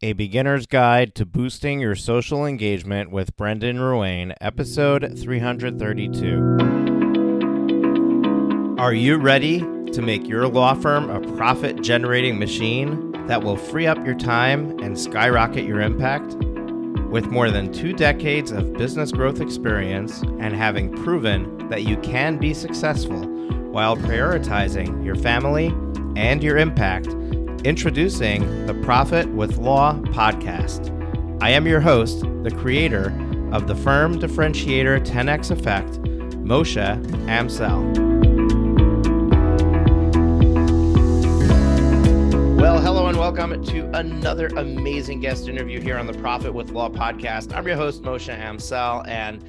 A Beginner's Guide to Boosting Your Social Engagement with Brendan Ruane, episode 332. Are you ready to make your law firm a profit-generating machine that will free up your time and skyrocket your impact? With more than 2 decades of business growth experience and having proven that you can be successful while prioritizing your family and your impact, introducing the Profit with Law podcast. I am your host, the creator of the Firm Differentiator 10X Effect, Moshe Amsel. Well, hello and welcome to another amazing guest interview here on the Profit with Law podcast. I'm your host, Moshe Amsel, and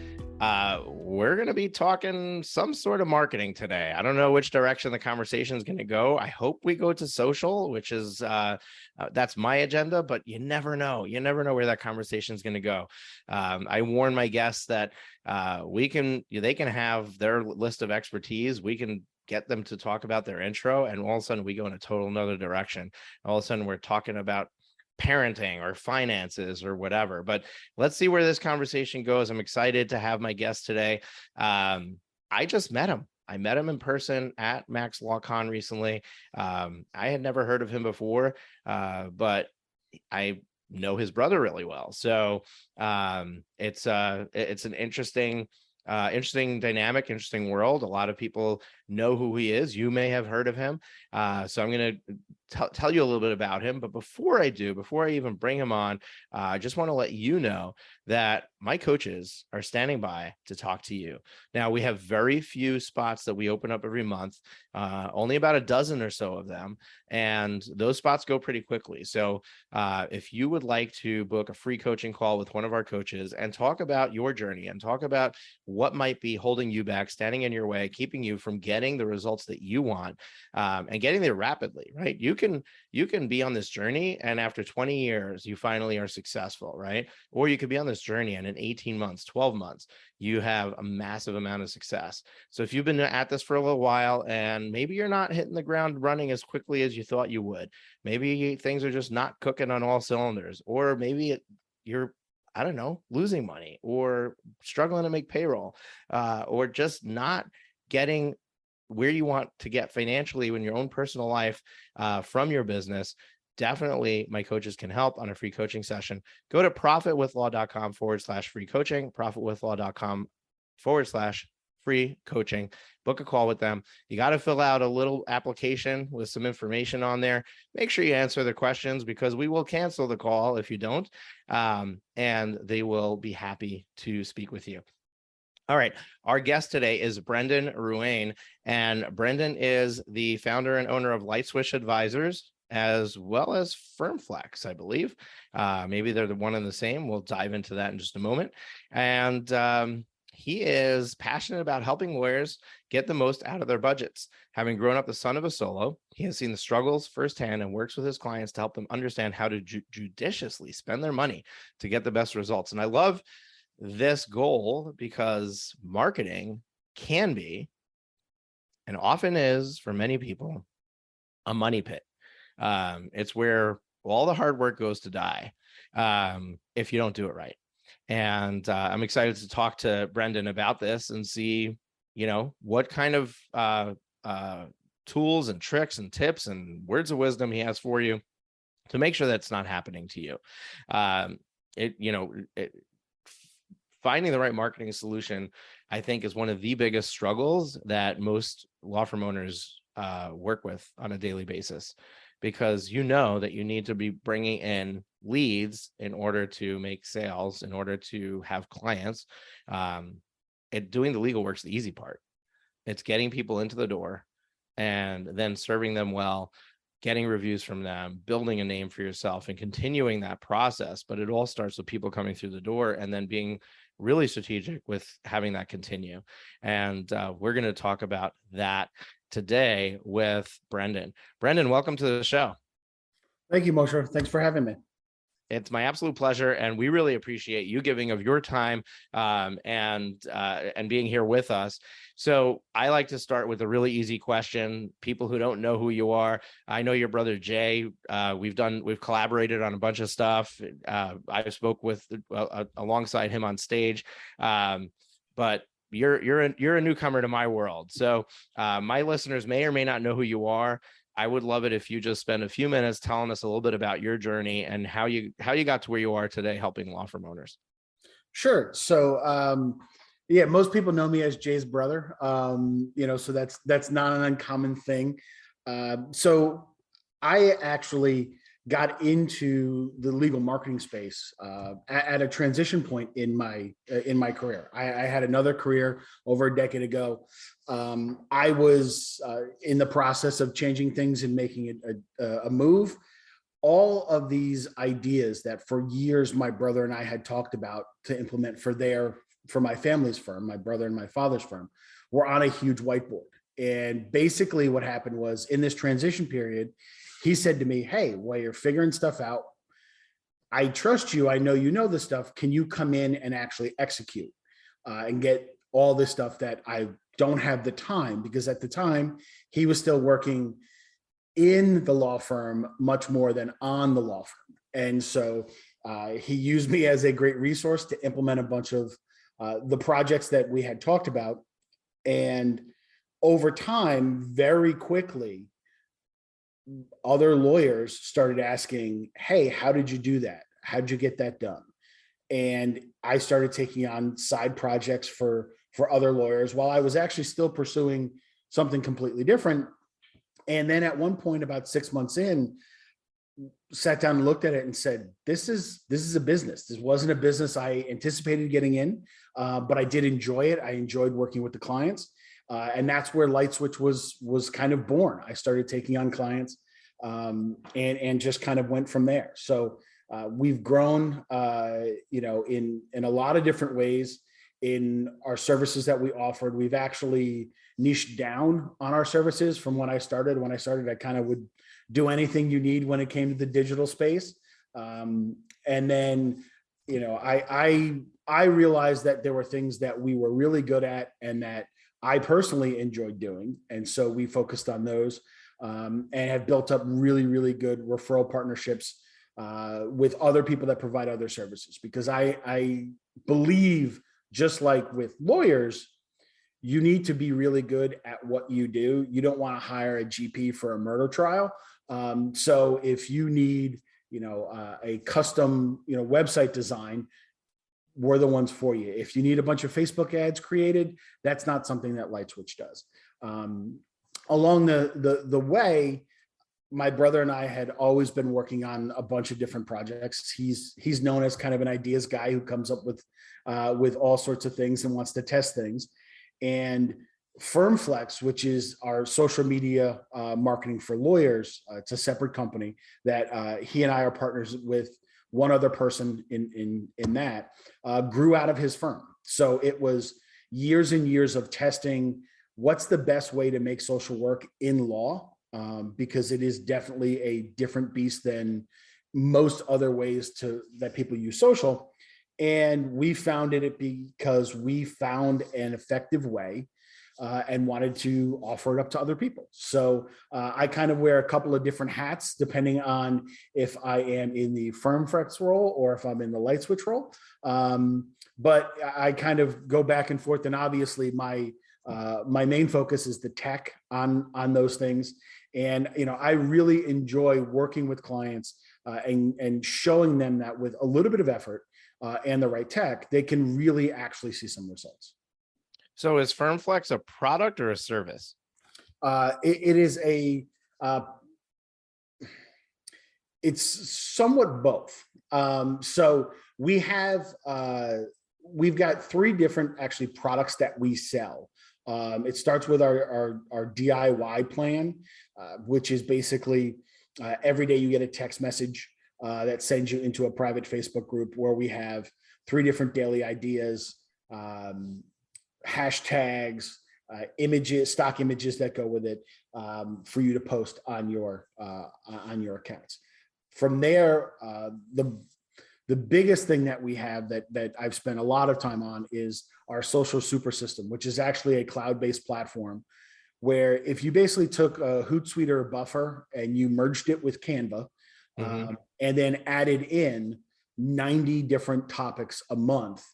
we're going to be talking some sort of marketing today. I don't know which direction the conversation is going to go. I hope we go to social, which is that's my agenda, but you never know. You never know where that conversation is going to go. I warn my guests that they can have their list of expertise. We can get them to talk about their intro, and all of a sudden we go in a total another direction. All of a sudden we're talking about parenting or finances or whatever, but let's see where this conversation goes. I'm excited to have my guest today. I just met him. I met him in person at Max LawCon recently. I had never heard of him before, but I know his brother really well. So it's an interesting dynamic, interesting world. A lot of people know who he is. You may have heard of him. So I'm going to tell you a little bit about him. But before I even bring him on, I just want to let you know that my coaches are standing by to talk to you. Now, we have very few spots that we open up every month, only about a dozen or so of them. And those spots go pretty quickly. So if you would like to book a free coaching call with one of our coaches and talk about your journey and talk about what might be holding you back, standing in your way, keeping you from getting the results that you want, and getting there rapidly, right? You can be on this journey, and after 20 years, you finally are successful, right? Or you could be on this journey, and in 18 months, 12 months, you have a massive amount of success. So if you've been at this for a little while, and maybe you're not hitting the ground running as quickly as you thought you would, maybe things are just not cooking on all cylinders, or maybe you're, I don't know, losing money or struggling to make payroll, or just not getting where you want to get financially in your own personal life from your business, definitely my coaches can help on a free coaching session. Go to profitwithlaw.com/free coaching, profitwithlaw.com/free coaching. Book a call with them. You got to fill out a little application with some information on there. Make sure you answer the questions, because we will cancel the call if you don't, and they will be happy to speak with you. All right. Our guest today is Brendan Ruane, and Brendan is the founder and owner of Light Switch Advisors, as well as FirmFlex, I believe. Maybe they're the one and the same. We'll dive into that in just a moment. And he is passionate about helping lawyers get the most out of their budgets. Having grown up the son of a solo, he has seen the struggles firsthand and works with his clients to help them understand how to judiciously spend their money to get the best results. And I love this goal because marketing can be, and often is for many people, a money pit. It's where all the hard work goes to die if you don't do it right. And I'm excited to talk to Brendan about this and see, what kind of tools and tricks and tips and words of wisdom he has for you to make sure that's not happening to you. Finding the right marketing solution, I think, is one of the biggest struggles that most law firm owners work with on a daily basis, because that you need to be bringing in leads in order to make sales, in order to have clients. Doing the legal work's the easy part. It's getting people into the door and then serving them well, getting reviews from them, building a name for yourself, and continuing that process. But it all starts with people coming through the door and then being really strategic with having that continue. And we're going to talk about that today with Brendan. Brendan, welcome to the show. Thank you, Moshe. Thanks for having me. It's my absolute pleasure, and we really appreciate you giving of your time and being here with us. So I like to start with a really easy question. People who don't know who you are, I know your brother Jay. We've collaborated on a bunch of stuff. I spoke with alongside him on stage, but you're a newcomer to my world. So my listeners may or may not know who you are. I would love it if you just spend a few minutes telling us a little bit about your journey and how you got to where you are today helping law firm owners. Sure. So, yeah, most people know me as Jay's brother. So that's not an uncommon thing. So I actually got into the legal marketing space at a transition point in my career. I had another career over a decade ago. I was in the process of changing things and making it a move. All of these ideas that for years my brother and I had talked about to implement for my family's firm, my brother and my father's firm, were on a huge whiteboard. And basically what happened was, in this transition period, he said to me, "Hey, while you're figuring stuff out, I trust you. I know you know this stuff. Can you come in and actually execute and get all this stuff that I don't have the time?" Because at the time he was still working in the law firm much more than on the law firm. And so he used me as a great resource to implement a bunch of the projects that we had talked about. And over time, very quickly, other lawyers started asking, "Hey, how did you do that? How did you get that done?" And I started taking on side projects for other lawyers while I was actually still pursuing something completely different. And then at one point, about 6 months in, sat down and looked at it and said, this is a business. This wasn't a business I anticipated getting in, but I did enjoy it. I enjoyed working with the clients. And that's where LightSwitch was kind of born. I started taking on clients and just kind of went from there. So we've grown, in a lot of different ways in our services that we offered. We've actually niched down on our services from when I started. When I started, I kind of would do anything you need when it came to the digital space. And then, I realized that there were things that we were really good at and that I personally enjoyed doing. And so we focused on those and have built up really, really good referral partnerships with other people that provide other services. Because I believe, just like with lawyers, you need to be really good at what you do. You don't want to hire a GP for a murder trial. So if you need, a custom, website design, we're the ones for you. If you need a bunch of Facebook ads created, that's not something that LightSwitch does. Along the way, my brother and I had always been working on a bunch of different projects. He's known as kind of an ideas guy who comes up with all sorts of things and wants to test things. And FirmFlex, which is our social media marketing for lawyers, it's a separate company that he and I are partners with one other person in that, grew out of his firm. So it was years and years of testing what's the best way to make social work in law, because it is definitely a different beast than most other ways that people use social. And we founded it because we found an effective way and wanted to offer it up to other people. So I kind of wear a couple of different hats depending on if I am in the FirmFlex role or if I'm in the LightSwitch role. But I kind of go back and forth. And obviously my main focus is the tech on those things. And, I really enjoy working with clients and showing them that with a little bit of effort and the right tech, they can really actually see some results. So is FirmFlex a product or a service? It is it's somewhat both. So we've got three different actually products that we sell. It starts with our DIY plan, which is basically every day you get a text message that sends you into a private Facebook group where we have three different daily ideas, hashtags, images, stock images that go with it for you to post on your accounts. From there, The biggest thing that we have that I've spent a lot of time on is our social super system, which is actually a cloud-based platform where if you basically took a Hootsuite or a Buffer and you merged it with Canva, and then added in 90 different topics a month,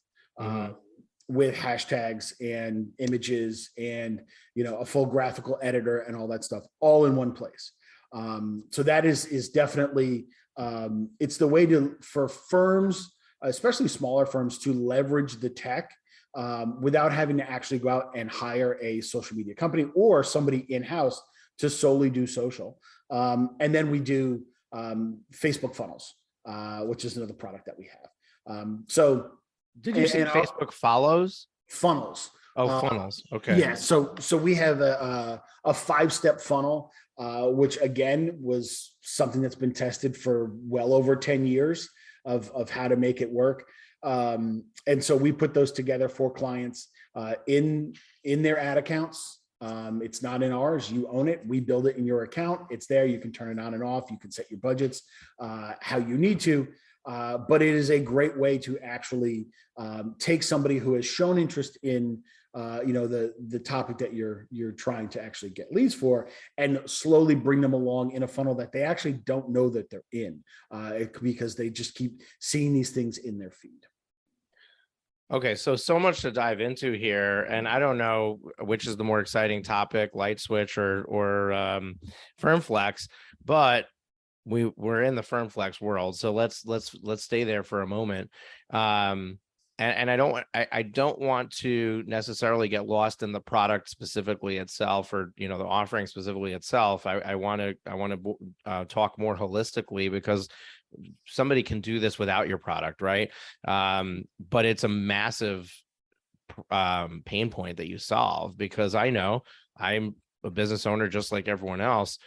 with hashtags and images and a full graphical editor and all that stuff all in one place. So that is definitely it's the way for firms, especially smaller firms, to leverage the tech without having to actually go out and hire a social media company or somebody in-house to solely do social. And then we do Facebook funnels, which is another product that we have. So did you say Facebook follows? Funnels. Oh, funnels. Okay. Yeah. So we have a 5-step funnel, which again was something that's been tested for well over 10 years of how to make it work. And so we put those together for clients in their ad accounts. It's not in ours. You own it. We build it in your account. It's there. You can turn it on and off. You can set your budgets how you need to. But it is a great way to actually take somebody who has shown interest in the topic that you're trying to actually get leads for, and slowly bring them along in a funnel that they actually don't know that they're in, because they just keep seeing these things in their feed. Okay, so much to dive into here, and I don't know which is the more exciting topic, light switch or firm flex, but we're in the firm flex world, so let's stay there for a moment. And I don't want to necessarily get lost in the product specifically itself, or the offering specifically itself. I want to talk more holistically, because somebody can do this without your product, right? But it's a massive pain point that you solve, because I know I'm a business owner just like everyone else.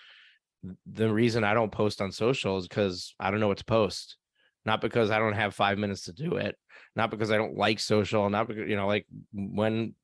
The reason I don't post on social is because I don't know what to post, not because I don't have 5 minutes to do it, not because I don't like social, not because, like when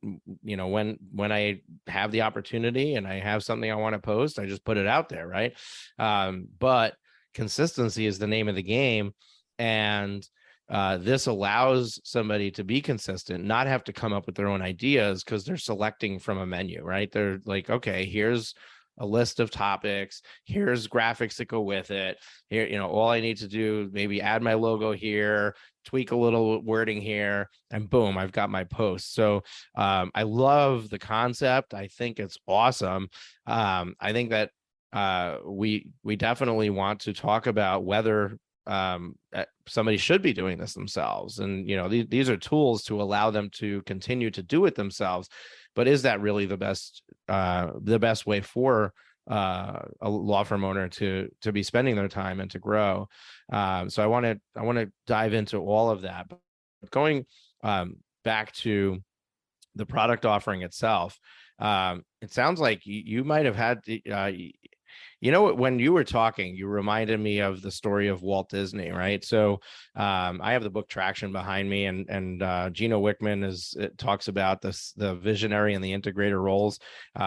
I have the opportunity and I have something I want to post, I just put it out there. Right. But consistency is the name of the game. And this allows somebody to be consistent, not have to come up with their own ideas, because they're selecting from a menu, right? They're like, okay, here's a list of topics, here's graphics that go with it. Here, all I need to do, maybe add my logo here, tweak a little wording here, and boom, I've got my post. So I love the concept. I think it's awesome. I think that we definitely want to talk about whether somebody should be doing this themselves. And, these are tools to allow them to continue to do it themselves. But is that really the best way for a law firm owner to be spending their time and to grow? So I want to dive into all of that. But going back to the product offering itself, it sounds like you might have had when you were talking, you reminded me of the story of Walt Disney, right? So I have the book Traction behind me, and Gino Wickman talks about the visionary and the integrator roles,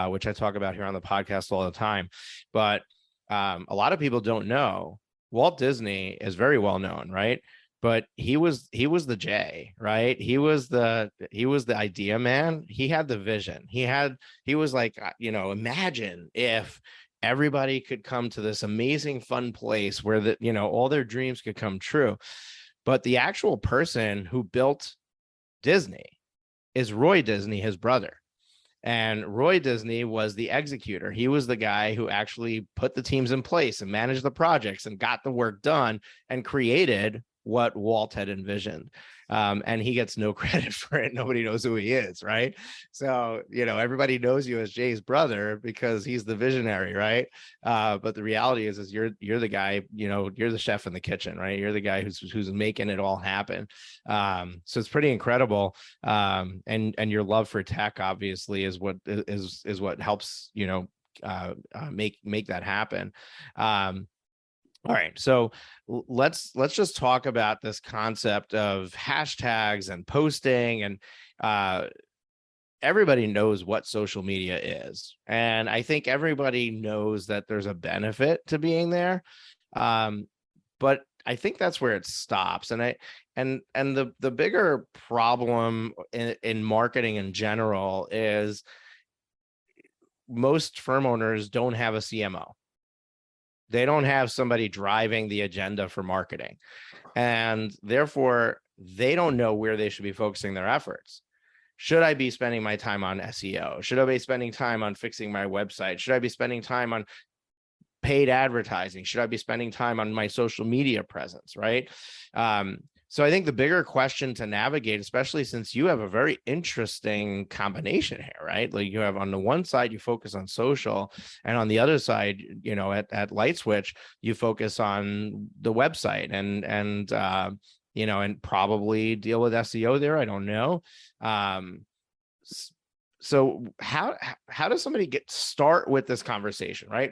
which I talk about here on the podcast all the time. But a lot of people don't know Walt Disney is very well known, right? But he was the J, right? He was the idea man. He had the vision. He was like, imagine if everybody could come to this amazing fun place where all their dreams could come true. But the actual person who built Disney is Roy Disney, his brother. And Roy Disney was the executor. He was the guy who actually put the teams in place and managed the projects and got the work done and created what Walt had envisioned. And he gets no credit for it. Nobody knows who he is, right? So, everybody knows you as Jay's brother because he's the visionary, right? But the reality is you're the guy, you're the chef in the kitchen, right? You're the guy who's making it all happen. So it's pretty incredible. And your love for tech obviously is what helps, make that happen. All right, so let's just talk about this concept of hashtags and posting, and everybody knows what social media is, and I think everybody knows that there's a benefit to being there, but I think that's where it stops. And the bigger problem in marketing in general is most firm owners don't have a CMO. They don't have somebody driving the agenda for marketing. And therefore, they don't know where they should be focusing their efforts. Should I be spending my time on SEO? Should I be spending time on fixing my website? Should I be spending time on paid advertising? Should I be spending time on my social media presence? Right. So I think the bigger question to navigate, especially since you have a very interesting combination here, right? Like you have on the one side, you focus on social, and on the other side, you know, at Light Switch, you focus on the website and you know, and probably deal with SEO there. I don't know. So how does somebody start with this conversation, right?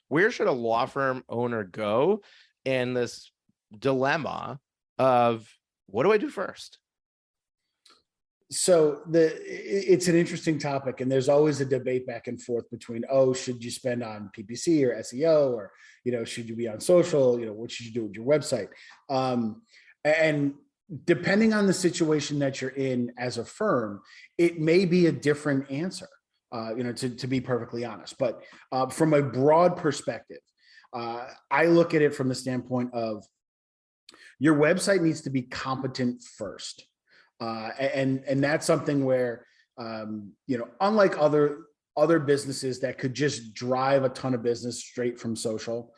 Where should a law firm owner go in this dilemma of what do I do first? So it's an interesting topic, and there's always a debate back and forth between, oh, should you spend on PPC or SEO, or, you know, should you be on social? You know, what should you do with your website? And depending on the situation that you're in as a firm, it may be a different answer, you know, to be perfectly honest. But from a broad perspective, I look at it from the standpoint of your website needs to be competent first. And that's something where, you know, unlike other businesses that could just drive a ton of business straight from social,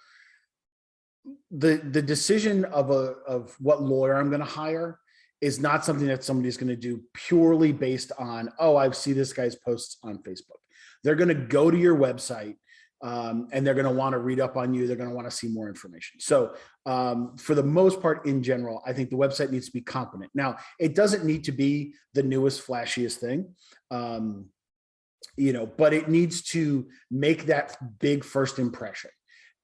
the decision of what lawyer I'm going to hire is not something that somebody's going to do purely based on, oh, I see this guy's posts on Facebook. They're going to go to your website, and they're going to want to read up on you. They're going to want to see more information. So for the most part, in general, I think the website needs to be competent. Now, it doesn't need to be the newest, flashiest thing, you know, but it needs to make that big first impression.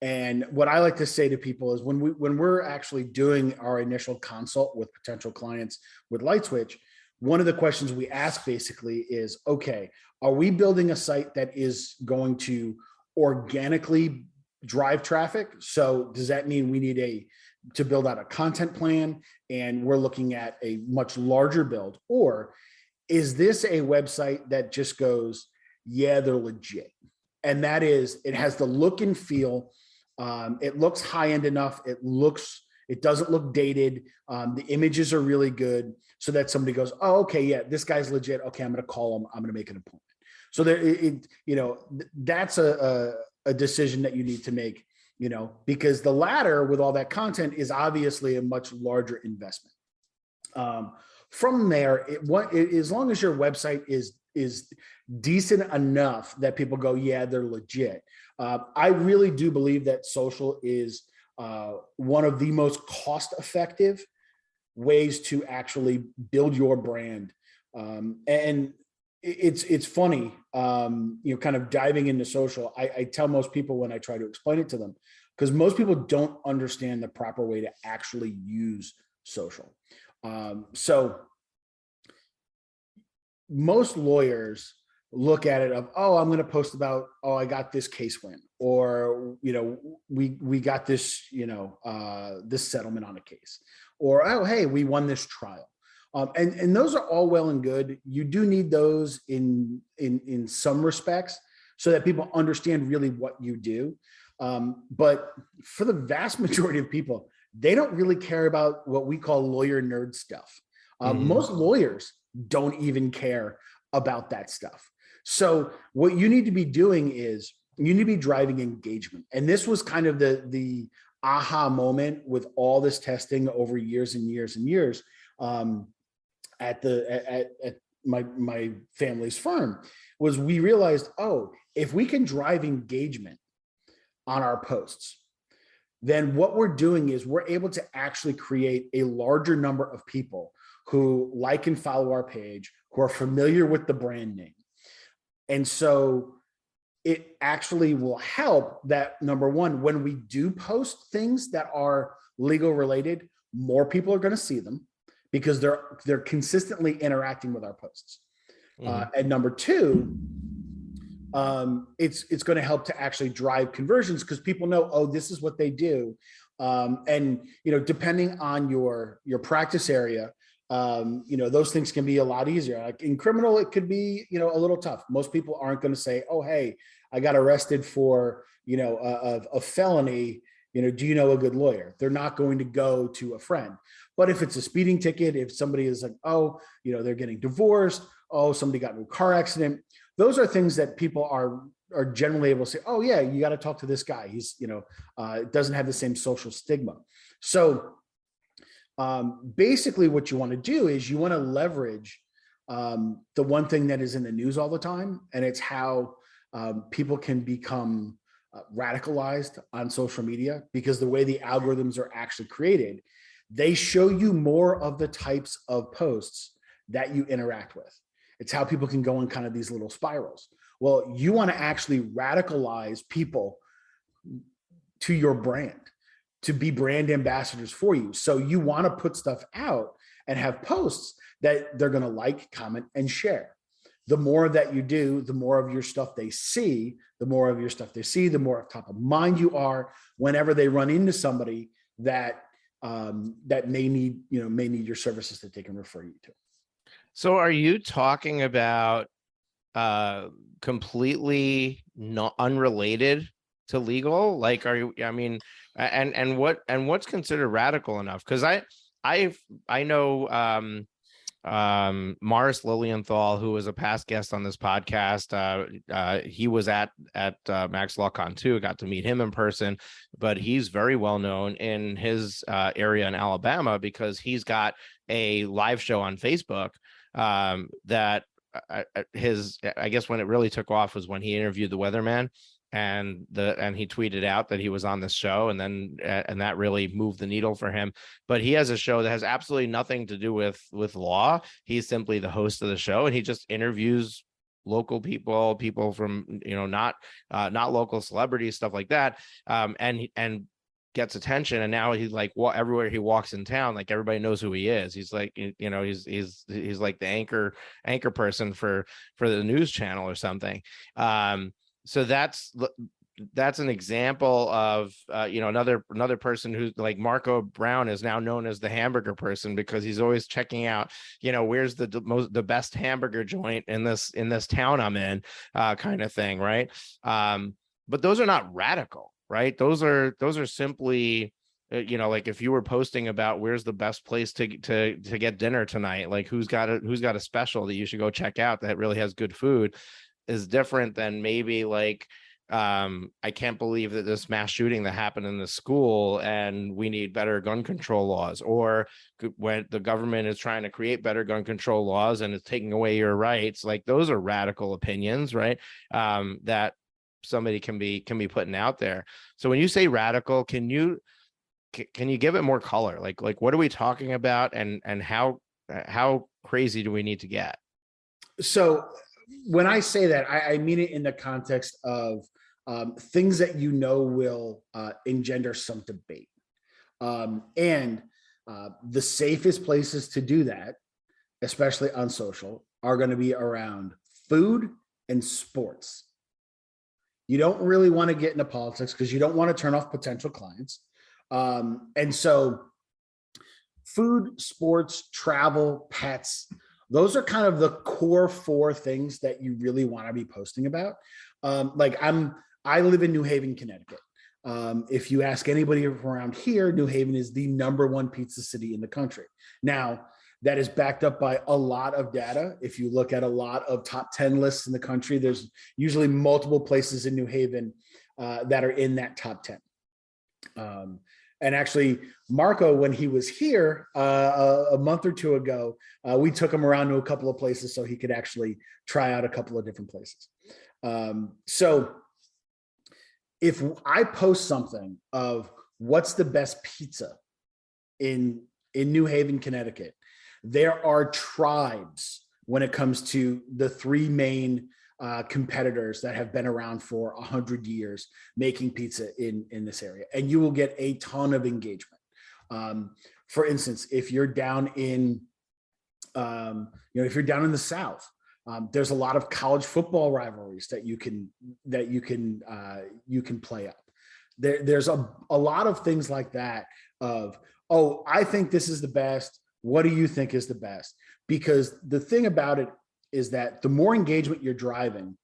And what I like to say to people is when we're actually doing our initial consult with potential clients with Light Switch, one of the questions we ask basically is, okay, are we building a site that is going to organically drive traffic? So does that mean we need to build out a content plan and we're looking at a much larger build? Or is this a website that just goes, yeah, they're legit? And that is, it has the look and feel. It looks high-end enough. It doesn't look dated. The images are really good so that somebody goes, oh, okay, yeah, this guy's legit. Okay, I'm going to call him. I'm going to make an appointment. So there, you know, that's a decision that you need to make, you know, because the latter with all that content is obviously a much larger investment. From there, as long as your website is decent enough that people go, yeah, they're legit. I really do believe that social is one of the most cost-effective ways to actually build your brand. And it's funny, you know, kind of diving into social. I tell most people when I try to explain it to them, because most people don't understand the proper way to actually use social. So most lawyers look at it of, oh, I'm going to post about, oh, I got this case win, or, you know, we got this, you know, this settlement on a case, or, oh, hey, we won this trial. And those are all well and good. You do need those in some respects so that people understand really what you do. But for the vast majority of people, they don't really care about what we call lawyer nerd stuff. Most lawyers don't even care about that stuff. So what you need to be doing is you need to be driving engagement. And this was kind of the aha moment with all this testing over years and years and years at my family's firm, was we realized, oh, if we can drive engagement on our posts, then what we're doing is we're able to actually create a larger number of people who like and follow our page, who are familiar with the brand name. And so it actually will help that, number one, when we do post things that are legal related, more people are going to see them because they're consistently interacting with our posts. And number two, it's going to help to actually drive conversions because people know, oh, this is what they do. And, depending on your practice area, those things can be a lot easier. Like in criminal, it could be, a little tough. Most people aren't going to say, oh, hey, I got arrested for, a felony. Do you know a good lawyer? They're not going to go to a friend. But if it's a speeding ticket, if somebody is like, oh, they're getting divorced, oh, somebody got in a car accident, those are things that people are generally able to say, oh yeah, you got to talk to this guy. He's, doesn't have the same social stigma. So basically what you want to do is you want to leverage the one thing that is in the news all the time, and it's how people can become radicalized on social media, because the way the algorithms are actually created, they show you more of the types of posts that you interact with. It's how people can go on kind of these little spirals. Well, you want to actually radicalize people to your brand, to be brand ambassadors for you. So you want to put stuff out and have posts that they're going to like, comment, and share. The more that you do, the more of your stuff they see, the more of your stuff they see, the more top of mind you are whenever they run into somebody that may need your services that they can refer you to. So are you talking about completely not unrelated to legal? Like, are you, I mean, and what's considered radical enough? Because I know Morris Lilienthal, who was a past guest on this podcast. He was at Max LawCon too, got to meet him in person, but he's very well known in his area in Alabama because he's got a live show on Facebook that I guess when it really took off was when he interviewed the weatherman, and he tweeted out that he was on this show, and that really moved the needle for him. But he has a show that has absolutely nothing to do with law. He's simply the host of the show, and he just interviews local people from not local celebrities, stuff like that, and gets attention. And now he's like, well, everywhere he walks in town, like everybody knows who he is. He's like, he's like the anchor person for the news channel or something. So that's an example of another person who's like Marco Brown is now known as the hamburger person, because he's always checking out where's the best hamburger joint in this town I'm in, kind of thing, right? But those are not radical, right? Those are simply like if you were posting about where's the best place to get dinner tonight, like who's got a special that you should go check out that really has good food, is different than maybe like I can't believe that this mass shooting that happened in the school and we need better gun control laws, or when the government is trying to create better gun control laws and it's taking away your rights. Like those are radical opinions, right? That somebody can be putting out there. So when you say radical, can you give it more color? Like what are we talking about, and how crazy do we need to get? So when I say that, I mean it in the context of things that will engender some debate. And the safest places to do that, especially on social, are going to be around food and sports. You don't really want to get into politics because you don't want to turn off potential clients. And so food, sports, travel, pets, those are kind of the core 4 things that you really want to be posting about. I live in New Haven, Connecticut. If you ask anybody around here, New Haven is the #1 pizza city in the country. Now, that is backed up by a lot of data. If you look at a lot of top 10 lists in the country, there's usually multiple places in New Haven that are in that top 10. And actually, Marco, when he was here a month or 2 ago, we took him around to a couple of places so he could actually try out a couple of different places. So if I post something of what's the best pizza in New Haven, Connecticut, there are tribes when it comes to the 3 main competitors that have been around for 100 years making pizza in this area, and you will get a ton of engagement. For instance, if you're down in, if you're down in the South, there's a lot of college football rivalries that you can play up. There's a lot of things like that of, oh, I think this is the best. What do you think is the best? Because the thing about it is that the more engagement you're driving,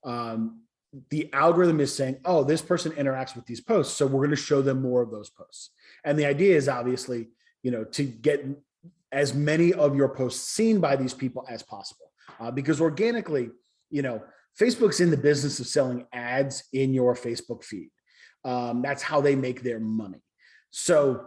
the algorithm is saying, oh, this person interacts with these posts, so we're going to show them more of those posts. And the idea is obviously, to get as many of your posts seen by these people as possible, because organically, Facebook's in the business of selling ads in your Facebook feed. That's how they make their money. So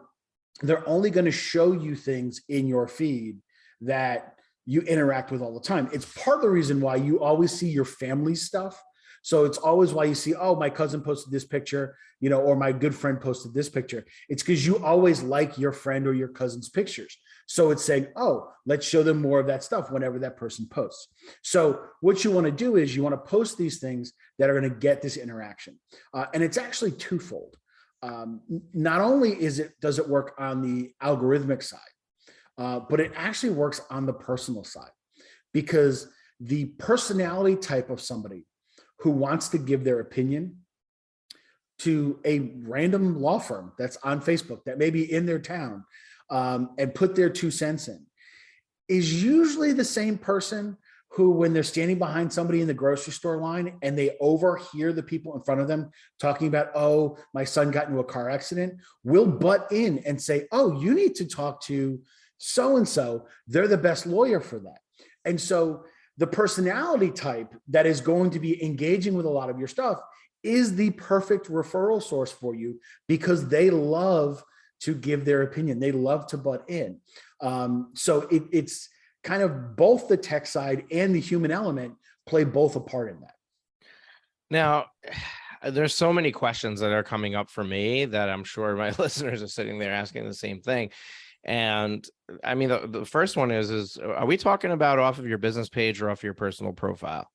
they're only going to show you things in your feed that you interact with all the time. It's part of the reason why you always see your family stuff. So it's always why you see, oh, my cousin posted this picture, or my good friend posted this picture. It's because you always like your friend or your cousin's pictures. So it's saying, oh, let's show them more of that stuff whenever that person posts. So what you want to do is you want to post these things that are going to get this interaction. And it's actually twofold. Not only does it work on the algorithmic side, but it actually works on the personal side, because the personality type of somebody who wants to give their opinion to a random law firm that's on Facebook that may be in their town, and put their 2 cents in, is usually the same person who, when they're standing behind somebody in the grocery store line and they overhear the people in front of them talking about, oh, my son got into a car accident, will butt in and say, oh, you need to talk to so-and-so. They're the best lawyer for that. And so the personality type that is going to be engaging with a lot of your stuff is the perfect referral source for you, because they love to give their opinion. They love to butt in. So it's kind of both the tech side and the human element play both a part in that. Now, there's so many questions that are coming up for me that I'm sure my listeners are sitting there asking the same thing. And I mean, the first one is are we talking about off of your business page or off your personal profile?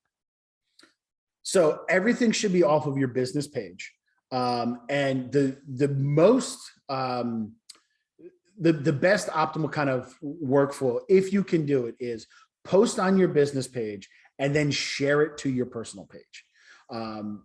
So everything should be off of your business page. And the most, the best optimal kind of workflow, if you can do it, is post on your business page and then share it to your personal page.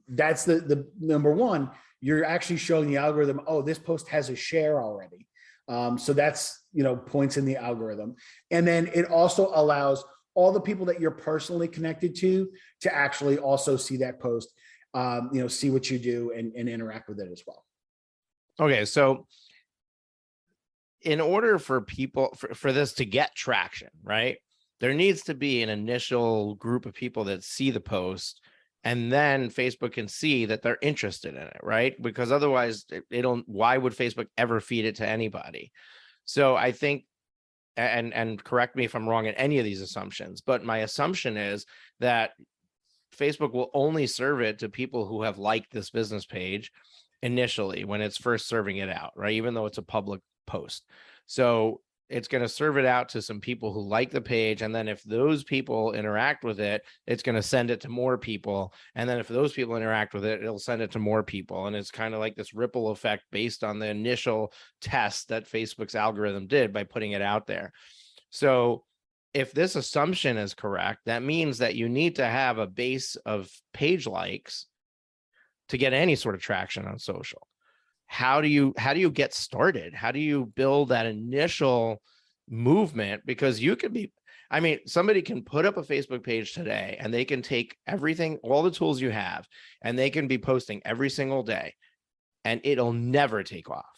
That's the number one. You're actually showing the algorithm, oh, this post has a share already. So that's, points in the algorithm. And then it also allows all the people that you're personally connected to actually also see that post, see what you do and interact with it as well. Okay. So in order for people, for this to get traction, right, there needs to be an initial group of people that see the post, and then Facebook can see that they're interested in it, right? Because otherwise why would Facebook ever feed it to anybody? So I think, and correct me if I'm wrong in any of these assumptions, but my assumption is that Facebook will only serve it to people who have liked this business page initially when it's first serving it out, right? Even though it's a public post. So it's going to serve it out to some people who like the page. And then if those people interact with it, it's going to send it to more people. And then if those people interact with it, it'll send it to more people. And it's kind of like this ripple effect based on the initial test that Facebook's algorithm did by putting it out there. So if this assumption is correct, that means that you need to have a base of page likes to get any sort of traction on social. How do you get started? How do you build that initial movement? Because you could be, somebody can put up a Facebook page today and they can take everything, all the tools you have, and they can be posting every single day and it'll never take off,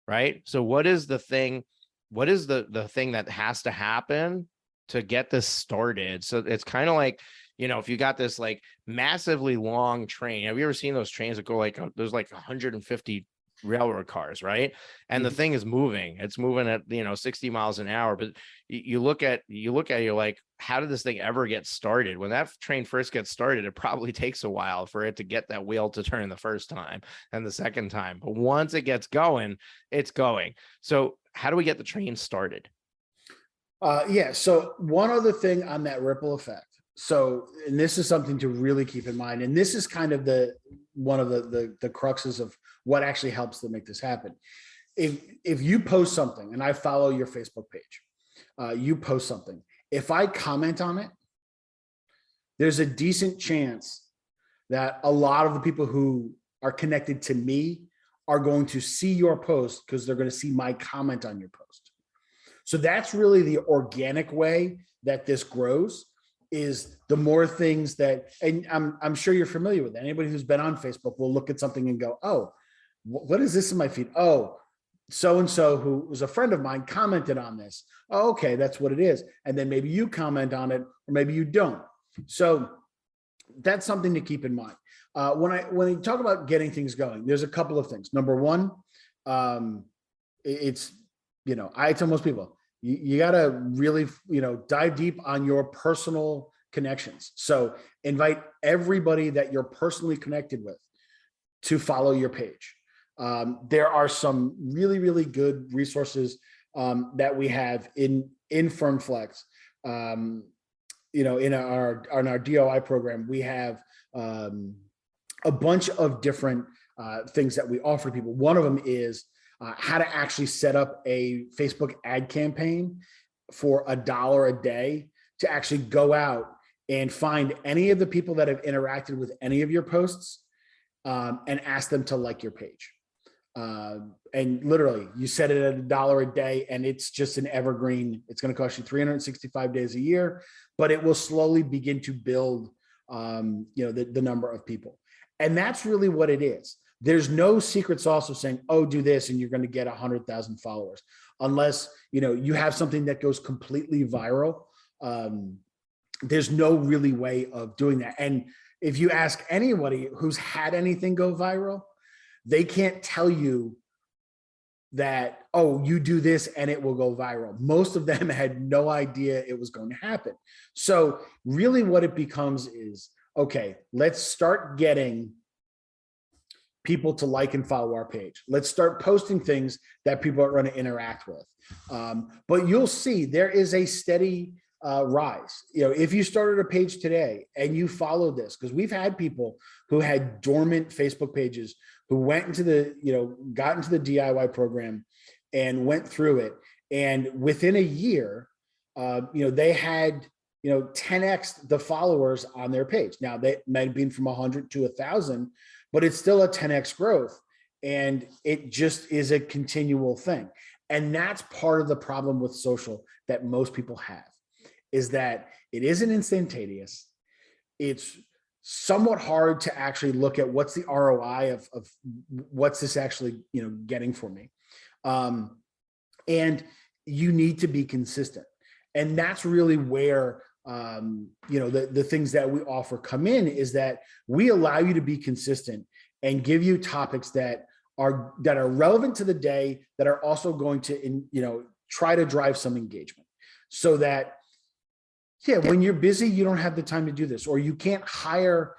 right? So what is the thing that has to happen to get this started? So it's kind of like, if you got this like massively long train, have you ever seen those trains that go like, there's like 150 railroad cars, right? And the thing is moving. It's moving at 60 miles an hour. But you look at you're like, how did this thing ever get started? When that train first gets started, it probably takes a while for it to get that wheel to turn the first time and the second time. But once it gets going, it's going. So how do we get the train started? So one other thing on that ripple effect. So, and this is something to really keep in mind, and this is kind of one of the cruxes of what actually helps to make this happen. If you post something, and I follow your Facebook page, you post something, if I comment on it, there's a decent chance that a lot of the people who are connected to me are going to see your post because they're going to see my comment on your post. So that's really the organic way that this grows, is the more things that, and I'm sure you're familiar with it. Anybody who's been on Facebook will look at something and go, oh, what is this in my feed? Oh, so-and-so who was a friend of mine commented on this. Oh, okay, that's what it is. And then maybe you comment on it, or maybe you don't. So that's something to keep in mind. When you talk about getting things going, there's a couple of things. Number one, it's, I tell most people, you got to really, dive deep on your personal connections. So invite everybody that you're personally connected with to follow your page. There are some really, really good resources that we have in FirmFlex. In our DOI program, we have a bunch of different things that we offer people. One of them is how to actually set up a Facebook ad campaign for $1 a day to actually go out and find any of the people that have interacted with any of your posts and ask them to like your page. And literally you set it at $1 a day, and it's just an evergreen. It's going to cost you 365 days a year, but it will slowly begin to build, the number of people. And that's really what it is. There's no secret sauce of saying, oh, do this and you're going to get 100,000 followers, unless, you have something that goes completely viral. There's no really way of doing that. And if you ask anybody who's had anything go viral, they can't tell you that, oh, you do this and it will go viral. Most of them had no idea it was going to happen. So really what it becomes is, okay, let's start getting people to like and follow our page. Let's start posting things that people are going to interact with. But you'll see there is a steady rise. If you started a page today and you followed this, because we've had people who had dormant Facebook pages who went into got into the DIY program and went through it. And within a year, they had, 10x the followers on their page. Now they might have been from 100 to 1,000, but it's still a 10x growth. And it just is a continual thing. And that's part of the problem with social that most people have, is that it isn't instantaneous. It's somewhat hard to actually look at what's the ROI of what's this actually, getting for me. And you need to be consistent. And that's really where, the things that we offer come in, is that we allow you to be consistent and give you topics that are relevant to the day, that are also going to, try to drive some engagement, so that, when you're busy, you don't have the time to do this, or you can't hire,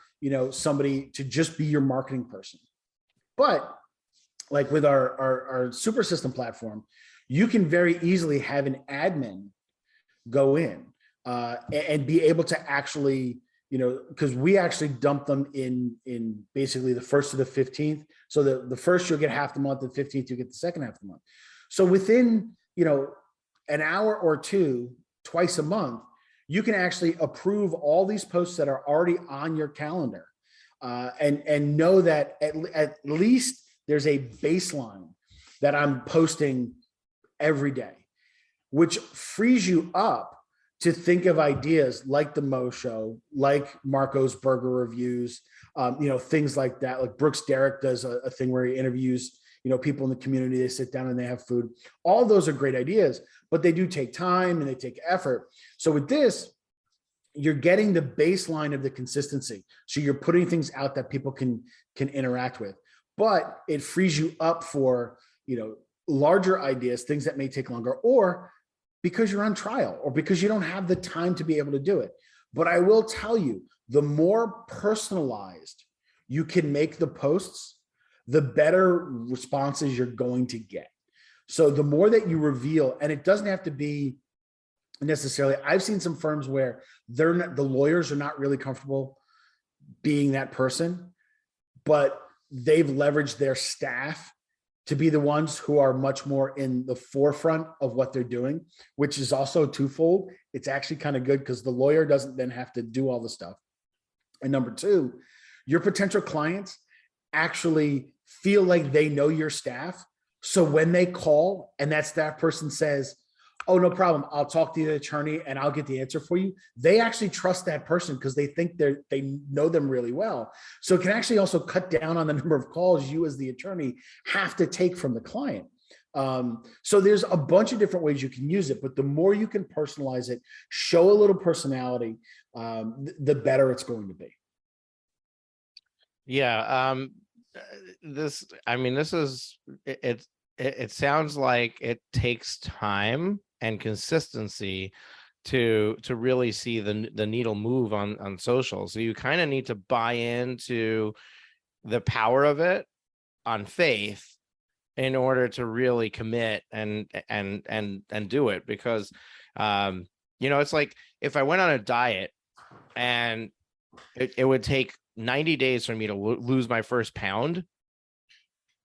somebody to just be your marketing person. But like with our super system platform, you can very easily have an admin go in and be able to actually, because we actually dump them in basically the 1st to the 15th. So the first you'll get half the month, the 15th you get the second half of the month. So within, an hour or two, twice a month, you can actually approve all these posts that are already on your calendar, and know that at least there's a baseline that I'm posting every day, which frees you up to think of ideas like the Moshe, like Marco's Burger Reviews, things like that. Like Brooks Derrick does a thing where he interviews, people in the community. They sit down and they have food. All those are great ideas, but they do take time and they take effort. So with this, you're getting the baseline of the consistency. So you're putting things out that people can interact with, but it frees you up for, larger ideas, things that may take longer, or because you're on trial, or because you don't have the time to be able to do it. But I will tell you, the more personalized you can make the posts, the better responses you're going to get. So the more that you reveal, and it doesn't have to be necessarily, I've seen some firms where the lawyers are not really comfortable being that person, but they've leveraged their staff to be the ones who are much more in the forefront of what they're doing, which is also twofold. It's actually kind of good because the lawyer doesn't then have to do all the stuff. And number two, your potential clients actually feel like they know your staff. So when they call and that staff person says, oh, no problem, I'll talk to the attorney and I'll get the answer for you, they actually trust that person because they think they know them really well. So it can actually also cut down on the number of calls you as the attorney have to take from the client. So there's a bunch of different ways you can use it, but the more you can personalize it, show a little personality, the better it's going to be. Yeah. It sounds like it takes time and consistency to really see the needle move on social. So you kind of need to buy into the power of it on faith in order to really commit and do it. Because it's like if I went on a diet and it would take 90 days for me to lose my first pound,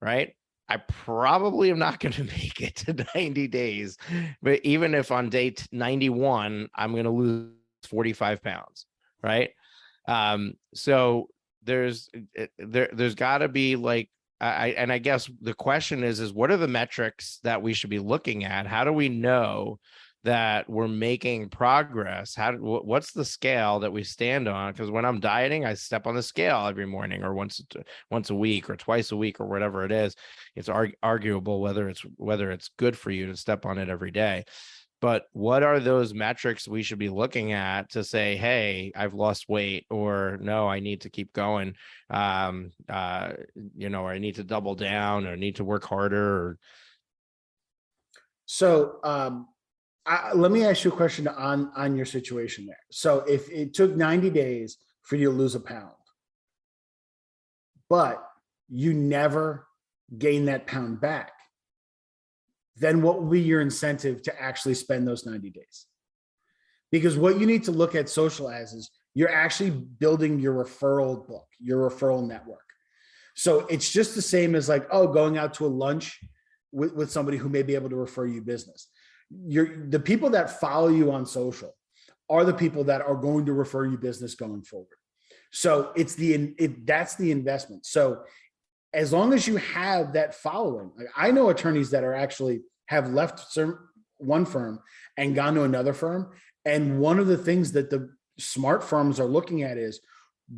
right? I probably am not going to make it to 90 days, but even if on day 91, I'm going to lose 45 pounds, right? So there's got to be like, I guess the question is what are the metrics that we should be looking at? How do we know that we're making progress? What's the scale that we stand on? Because when I'm dieting, I step on the scale every morning or once a week or twice a week or whatever it is. It's arguable whether it's good for you to step on it every day. But what are those metrics we should be looking at to say, hey, I've lost weight, or no, I need to keep going, or I need to double down, or I need to work harder? So let me ask you a question on your situation there. So if it took 90 days for you to lose a pound, but you never gain that pound back, then what will be your incentive to actually spend those 90 days? Because what you need to look at social as is you're actually building your referral book, your referral network. So it's just the same as like, going out to a lunch with somebody who may be able to refer you business. The people that follow you on social are the people that are going to refer you business going forward. So that's the investment. So as long as you have that following, like I know attorneys that are actually have left one firm and gone to another firm. And one of the things that the smart firms are looking at is,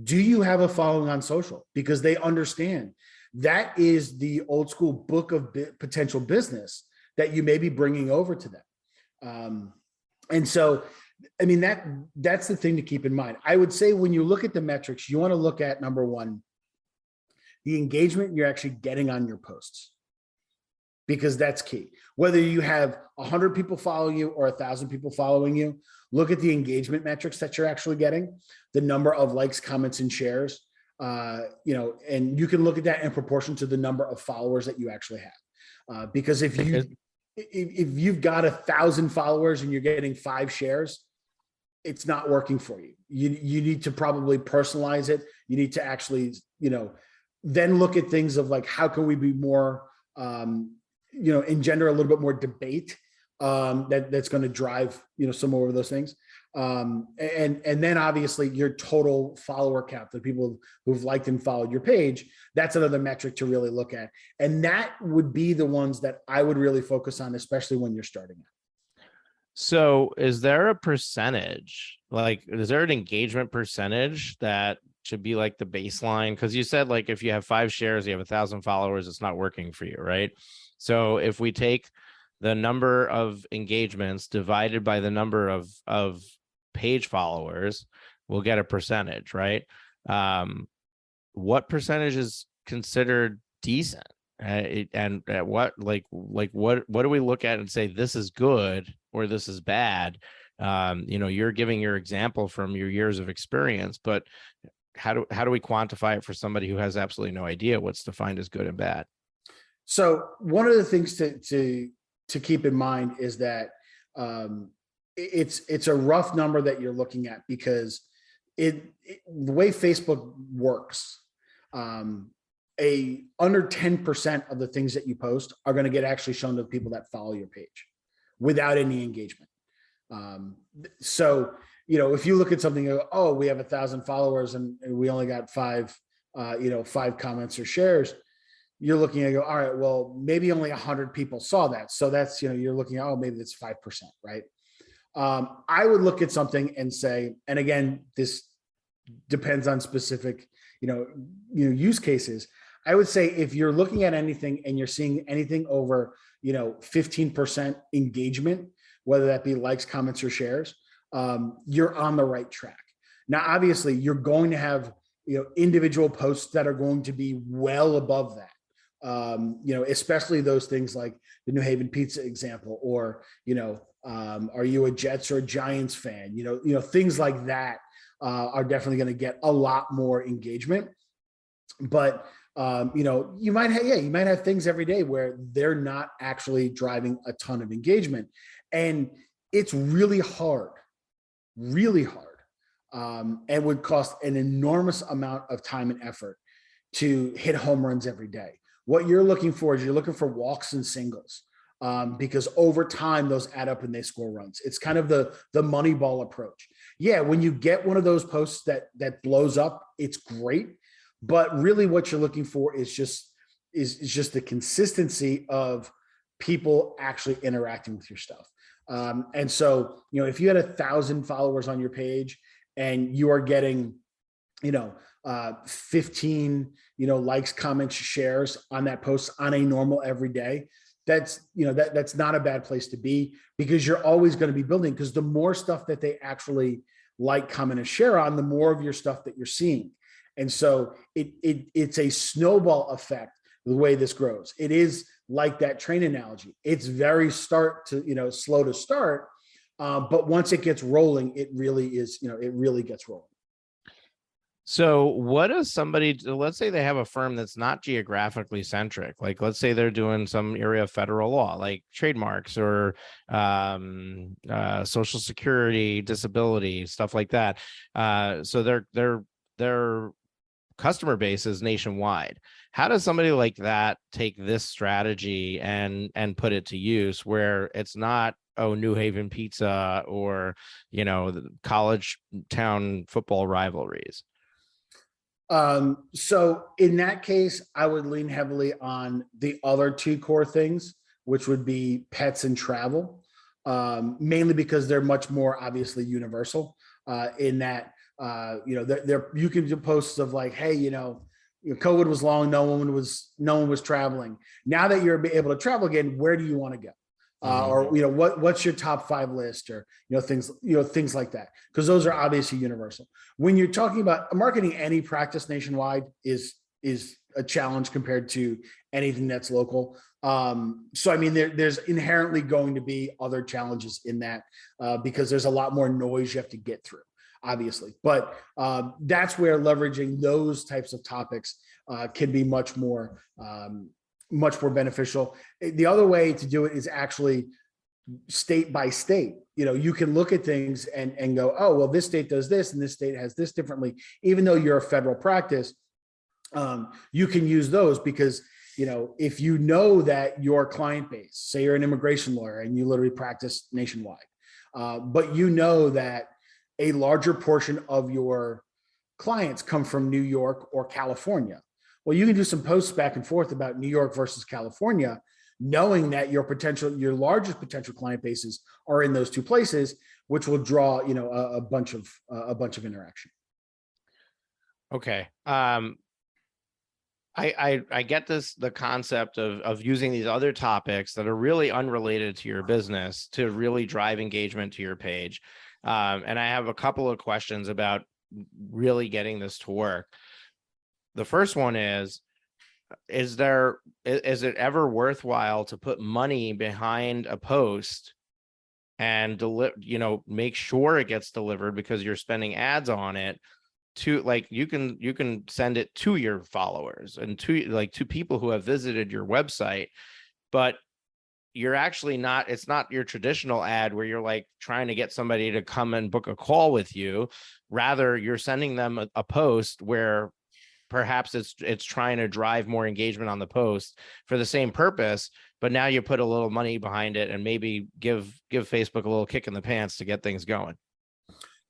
do you have a following on social? Because they understand that is the old school book of potential business that you may be bringing over to them. And so, I mean, that's the thing to keep in mind. I would say when you look at the metrics, you want to look at number one, the engagement you're actually getting on your posts, because that's key. Whether you have 100 people following you or 1,000 people following you, look at the engagement metrics that you're actually getting, the number of likes, comments, and shares, and you can look at that in proportion to the number of followers that you actually have. Because if you've got 1,000 followers and you're getting 5 shares, it's not working for you. You need to probably personalize it. You need to actually, then look at things of like, how can we be more, engender a little bit more debate that's going to drive, some more of those things. And then obviously your total follower count, the people who've liked and followed your page, that's another metric to really look at. And that would be the ones that I would really focus on, especially when you're starting out. So is there a percentage, like, is there an engagement percentage that should be like the baseline? Because you said like if you have 5 shares, you have 1,000 followers, it's not working for you, right? So if we take the number of engagements divided by the number of page followers, we'll get a percentage, right? What percentage is considered decent? What do we look at and say this is good or this is bad? You're giving your example from your years of experience, but how do we quantify it for somebody who has absolutely no idea what's defined as good and bad? So one of the things to keep in mind is that it's a rough number that you're looking at, because the way Facebook works, under 10% of the things that you post are going to get actually shown to the people that follow your page without any engagement. So, if you look at something, we have 1,000 followers and we only got 5 comments or shares, you're looking at, all right, well, maybe only 100 people saw that. So that's, you're looking at, oh, maybe it's 5%, right? I would look at something and say, and again, this depends on specific, use cases. I would say if you're looking at anything and you're seeing anything over, 15% engagement, whether that be likes, comments, or shares, you're on the right track. Now, obviously, you're going to have, individual posts that are going to be well above that. Especially those things like the New Haven pizza example, or, are you a Jets or a Giants fan? Things like that are definitely going to get a lot more engagement. But you might have things every day where they're not actually driving a ton of engagement, and it's really hard, and would cost an enormous amount of time and effort to hit home runs every day. What you're looking for is you're looking for walks and singles, because over time those add up and they score runs. It's kind of the Moneyball approach. Yeah, when you get one of those posts that blows up, it's great. But really what you're looking for is just the consistency of people actually interacting with your stuff. And so, if you had 1,000 followers on your page and you are getting, 15, likes, comments, shares on that post on a normal every day, that's not a bad place to be, because you're always going to be building, because the more stuff that they actually like, comment, and share on, the more of your stuff that you're seeing. And so it's a snowball effect, the way this grows. It is like that train analogy. It's very slow to start. But once it gets rolling, it really gets rolling. So what does somebody, let's say they have a firm that's not geographically centric, like let's say they're doing some area of federal law, like trademarks or Social Security, disability, stuff like that. So their customer base is nationwide. How does somebody like that take this strategy and put it to use where it's not, oh, New Haven pizza or, the college town football rivalries? So in that case, I would lean heavily on the other two core things, which would be pets and travel, mainly because they're much more obviously universal, in that, you can do posts of like, hey, COVID was long, no one was traveling. Now that you're able to travel again, where do you want to go? Or what's your top 5 list, or things like that, because those are obviously universal. When you're talking about marketing any practice nationwide is a challenge compared to anything that's local. So I mean, there's inherently going to be other challenges in that, because there's a lot more noise you have to get through, obviously. But that's where leveraging those types of topics can be much more beneficial. The other way to do it is actually state by state. You can look at things and go, oh, well, this state does this and this state has this differently. Even though you're a federal practice, you can use those, because if you know that your client base, say you're an immigration lawyer and you literally practice nationwide, but you know that a larger portion of your clients come from New York or California. Well, you can do some posts back and forth about New York versus California, knowing that your largest potential client bases are in those two places, which will draw, a bunch of interaction. Okay. I get the concept of using these other topics that are really unrelated to your business to really drive engagement to your page. And I have a couple of questions about really getting this to work. The first one is it ever worthwhile to put money behind a post and make sure it gets delivered, because you're spending ads on it, to like, you can send it to your followers and to people who have visited your website, but you're actually not, it's not your traditional ad where you're like trying to get somebody to come and book a call with you. Rather, you're sending them a post where perhaps it's trying to drive more engagement on the post for the same purpose, but now you put a little money behind it and maybe give Facebook a little kick in the pants to get things going.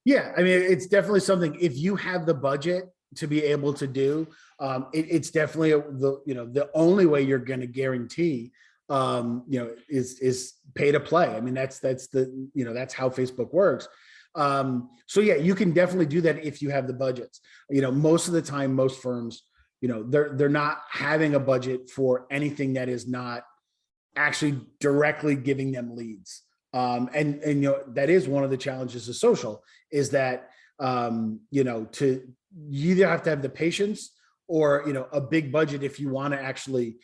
Yeah, I mean, it's definitely something, if you have the budget to be able to do. It's definitely the only way you're going to guarantee is pay to play. I mean, that's how Facebook works. So yeah, you can definitely do that if you have the budgets. Most of the time, most firms, they're not having a budget for anything that is not actually directly giving them leads. And that is one of the challenges of social, is that you either have to have the patience or a big budget if you want to actually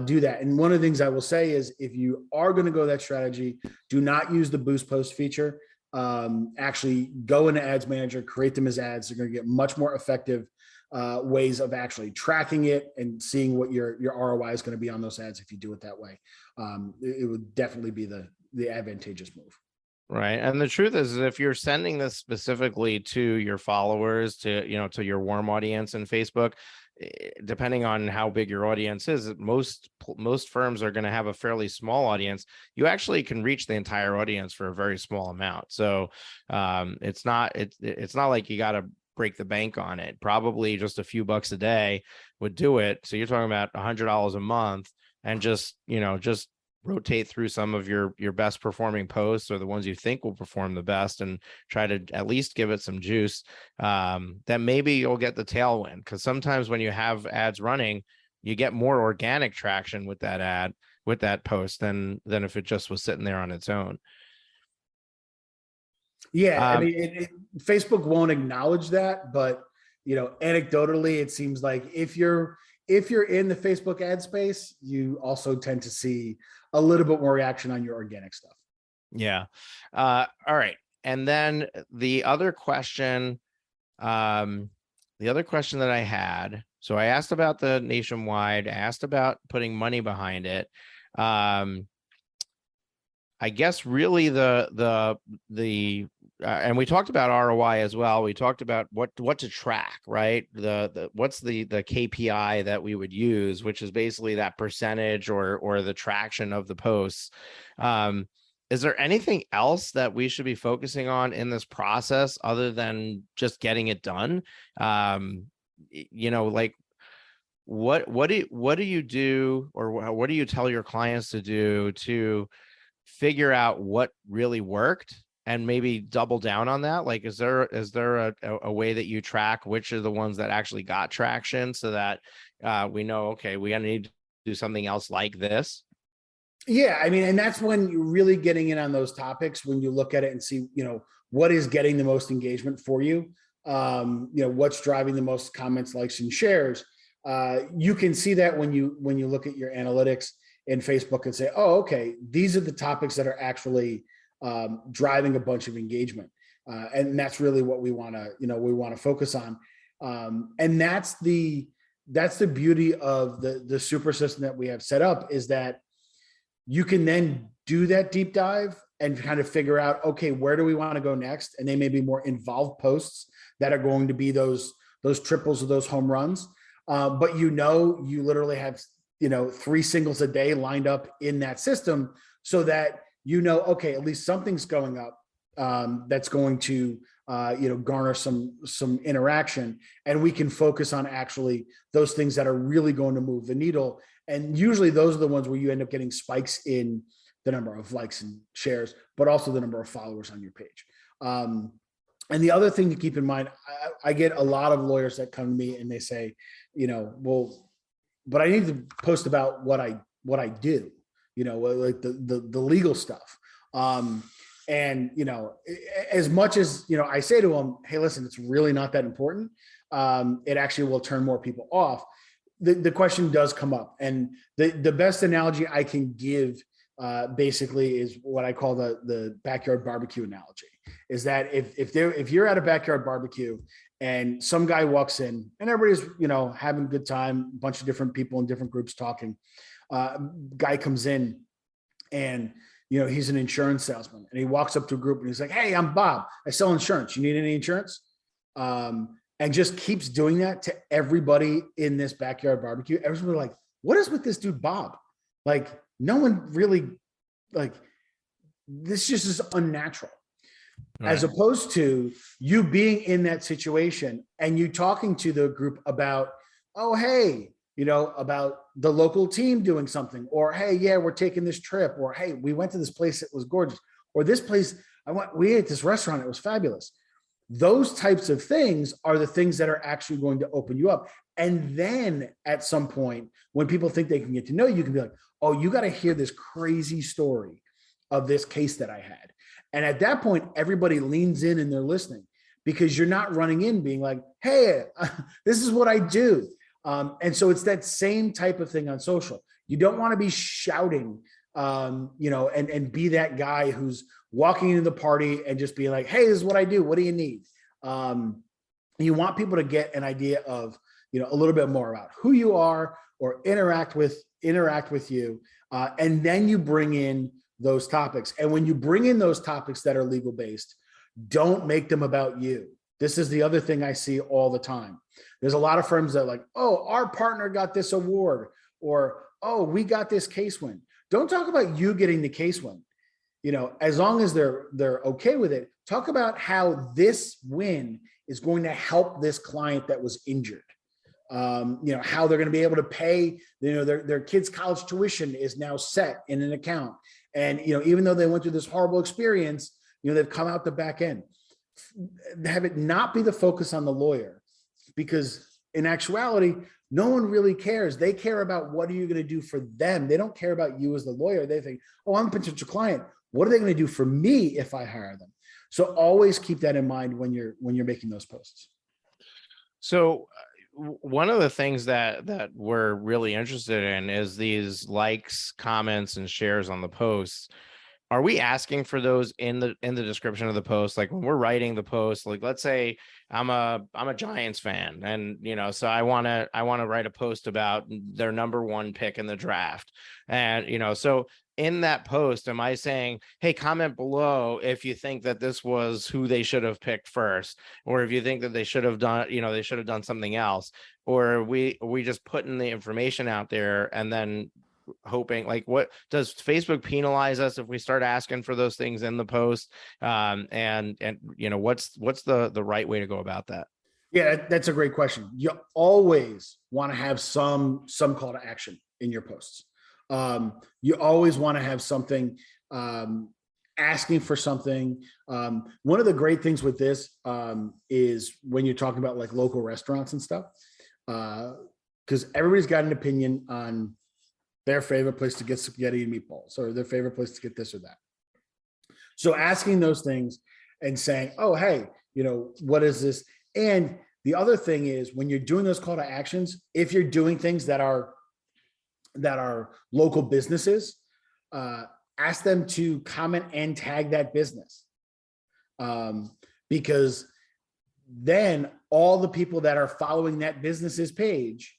do that. And one of the things I will say is, if you are going to go that strategy, do not use the boost post feature. Actually go into Ads Manager, create them as ads. They're going to get much more effective ways of actually tracking it and seeing what your ROI is going to be on those ads if you do it that way. It would definitely be the advantageous move. Right. And the truth is, if you're sending this specifically to your followers, to your warm audience in Facebook, depending on how big your audience is, most firms are going to have a fairly small audience. You actually can reach the entire audience for a very small amount. So it's not like you got to break the bank on it. Probably just a few bucks a day would do it. So you're talking about $100 a month, and just rotate through some of your best performing posts, or the ones you think will perform the best, and try to at least give it some juice. Then maybe you'll get the tailwind, because sometimes when you have ads running, you get more organic traction with that post than if it just was sitting there on its own. Yeah, I mean, Facebook won't acknowledge that, but anecdotally, it seems like if you're in the Facebook ad space, you also tend to see a little bit more reaction on your organic stuff. Yeah. All right. And then the other question that I had, so I asked about the nationwide, I asked about putting money behind it. I guess really and we talked about ROI as well. We talked about what to track, right? What's the KPI that we would use, which is basically that percentage or the traction of the posts. Is there anything else that we should be focusing on in this process other than just getting it done? Like what do you do, or what do you tell your clients to do to figure out what really worked and maybe double down on that? Like, is there a way that you track which are the ones that actually got traction, so that we know, okay, we gotta need to do something else like this? Yeah, I mean, and that's when you're really getting in on those topics, when you look at it and see, what is getting the most engagement for you. What's driving the most comments, likes, and shares. You can see that when you look at your analytics in Facebook and say, oh, okay, these are the topics that are actually driving a bunch of engagement. And that's really what we want to focus on. And that's the beauty of the super system that we have set up, is that you can then do that deep dive and kind of figure out, okay, where do we want to go next? And they may be more involved posts that are going to be those triples or those home runs. But you literally have 3 singles a day lined up in that system, so that okay, at least something's going up that's going to garner some interaction, and we can focus on actually those things that are really going to move the needle. And usually those are the ones where you end up getting spikes in the number of likes and shares, but also the number of followers on your page. And the other thing to keep in mind, I get a lot of lawyers that come to me and they say, well, but I need to post about what I do, like the legal stuff. And as much as I say to them, hey, listen, it's really not that important. It actually will turn more people off. The question does come up, and the best analogy I can give basically is what I call the backyard barbecue analogy. Is that if you're at a backyard barbecue and some guy walks in and everybody's having a good time, a bunch of different people in different groups talking, guy comes in and he's an insurance salesman, and he walks up to a group and he's like, hey, I'm Bob, I sell insurance, you need any insurance? And just keeps doing that to everybody in this backyard barbecue. Everyone's like, what is with this dude Bob? Like, no one really, like, this just is unnatural. as opposed to you being in that situation and you talking to the group about, oh, hey, about the local team doing something, or, hey, yeah, we're taking this trip, or, hey, we went to this place that was gorgeous, or this place, we ate this restaurant, it was fabulous. Those types of things are the things that are actually going to open you up. And then at some point, when people think they can get to know you, you can be like, oh, you got to hear this crazy story of this case that I had. And at that point, everybody leans in and they're listening, because you're not running in being like, hey, this is what I do. And so it's that same type of thing on social. You don't want to be shouting, and be that guy who's walking into the party and just being like, hey, this is what I do. What do you need? You want people to get an idea of, a little bit more about who you are, or interact with you. And then you bring in those topics. And when you bring in those topics that are legal based, don't make them about you. This is the other thing I see all the time. There's a lot of firms that are like, oh, our partner got this award, or, oh, we got this case win. Don't talk about you getting the case win. As long as they're okay with it, talk about how this win is going to help this client that was injured. How they're going to be able to pay, their kids' college tuition is now set in an account. And, even though they went through this horrible experience, they've come out the back end. Have it not be the focus on the lawyer, because in actuality, no one really cares. They care about what are you going to do for them. They don't care about you as the lawyer. They think, oh, I'm a potential client. What are they going to do for me if I hire them? So always keep that in mind when you're making those posts. So one of the things that we're really interested in is these likes, comments, and shares on the posts. Are we asking for those in the description of the post? Like when we're writing the post, like let's say I'm a Giants fan, and so I want to write a post about their number one pick in the draft, and so in that post, am I saying, hey, comment below if you think that this was who they should have picked first, or if you think that they should have done something else, or are we just putting the information out there and then hoping, like, what does Facebook penalize us if we start asking for those things in the post? And what's the right way to go about that? Yeah, that's a great question. You always want to have some call to action in your posts. You always want to have something, asking for something. One of the great things with this is when you're talking about like local restaurants and stuff, because everybody's got an opinion on their favorite place to get spaghetti and meatballs, or their favorite place to get this or that. So asking those things and saying, oh, hey, what is this? And the other thing is, when you're doing those call to actions, if you're doing things that are local businesses, ask them to comment and tag that business. Because then all the people that are following that business's page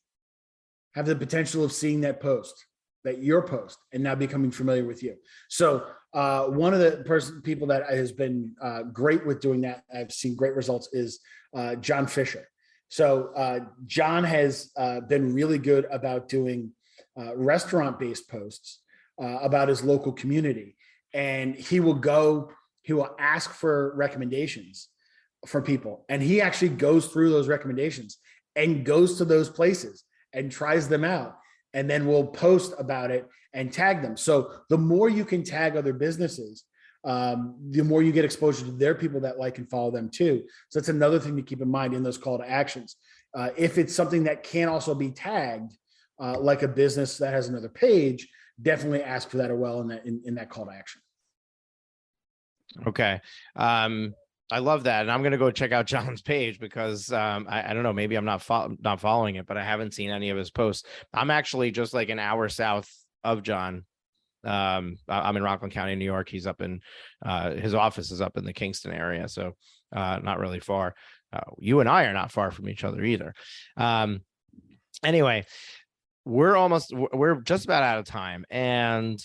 have the potential of seeing your post, and now becoming familiar with you. So one of the people that has been great with doing that, I've seen great results, is John Fisher. So John has been really good about doing restaurant-based posts about his local community. And he will ask for recommendations from people. And he actually goes through those recommendations and goes to those places and tries them out, and then we'll post about it and tag them. So the more you can tag other businesses, the more you get exposure to their people that like and follow them too. So that's another thing to keep in mind in those call to actions. If it's something that can also be tagged, like a business that has another page, definitely ask for that as well in that call to action. Okay. I love that. And I'm going to go check out John's page, because I don't know, maybe I'm not following it, but I haven't seen any of his posts. I'm actually just like an hour south of John. I'm in Rockland County, New York. He's up in his office is up in the Kingston area. So not really far. You and I are not far from each other either. Anyway, we're just about out of time. And